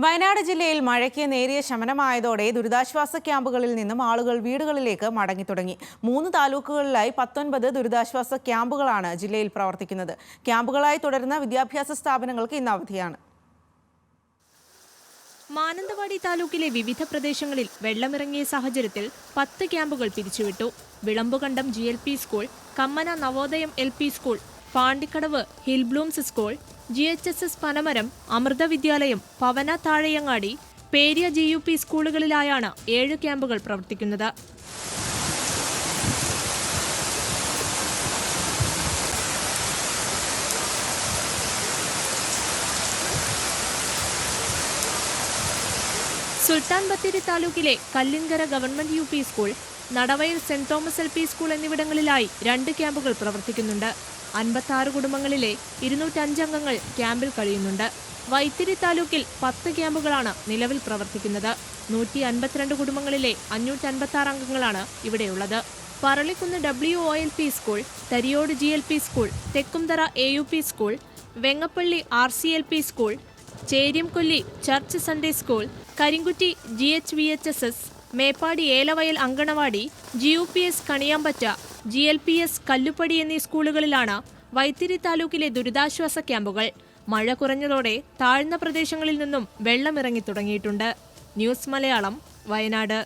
വയനാട് ജില്ലയിൽ മഴയ്ക്ക് നേരിയ ശമനമായതോടെ ദുരിതാശ്വാസ ക്യാമ്പുകളിൽ നിന്നും ആളുകൾ വീടുകളിലേക്ക് മടങ്ങിത്തുടങ്ങി. 3 താലൂക്കുകളിലായി 19 ദുരിതാശ്വാസ ക്യാമ്പുകളാണ് ജില്ലയിൽ പ്രവർത്തിക്കുന്നത്. ക്യാമ്പുകളായി തുടരുന്ന വിദ്യാഭ്യാസ സ്ഥാപനങ്ങൾക്ക് ഇന്ന് അവധിയാണ്. മാനന്തവാടി താലൂക്കിലെ വിവിധ പ്രദേശങ്ങളിൽ വെള്ളമിറങ്ങിയ സാഹചര്യത്തിൽ 10 ക്യാമ്പുകൾ പിരിച്ചുവിട്ടു. Vilambukandam GLP school, Kammana Navodayam LP school, Pandikkadavu Hillblooms school, GHSS Panamaram, Amrita Vidyalayam, Pavana താഴയങ്ങാടി, പേരിയ GUP സ്കൂളുകളിലായാണ് 7 ക്യാമ്പുകൾ പ്രവർത്തിക്കുന്നത്. സുൽത്താൻ ബത്തേരി താലൂക്കിലെ Kallinkara government UP school, Nadavayal saint Thomas LP school എന്നിവിടങ്ങളിലായി 2 ക്യാമ്പുകൾ പ്രവർത്തിക്കുന്നുണ്ട്. 56 കുടുംബങ്ങളിലെ 205 അംഗങ്ങൾ ക്യാമ്പിൽ കഴിയുന്നുണ്ട്. വൈത്തിരി താലൂക്കിൽ 10 ക്യാമ്പുകളാണ് നിലവിൽ പ്രവർത്തിക്കുന്നത്. 152 കുടുംബങ്ങളിലെ 556 അംഗങ്ങളാണ് ഇവിടെയുള്ളത്. Paralikkunnu WOLP school, Thariyode GLP school, Thekkumthara AUP school, Vengappally RCLP school, Cheriyamkolli church Sunday school, Karinkutty GHVHSS, Meppadi Elavayal anganwadi, GUPS Kaniyambetta, GLPS Kalluppadi എന്നീ സ്കൂളുകളിലാണ് വൈത്തിരി താലൂക്കിലെ ദുരിതാശ്വാസ ക്യാമ്പുകൾ. മഴ കുറഞ്ഞതോടെ താഴ്ന്ന പ്രദേശങ്ങളിൽ നിന്നും വെള്ളമിറങ്ങി തുടങ്ങിയിട്ടുണ്ട്. ന്യൂസ് മലയാളം, വയനാട്.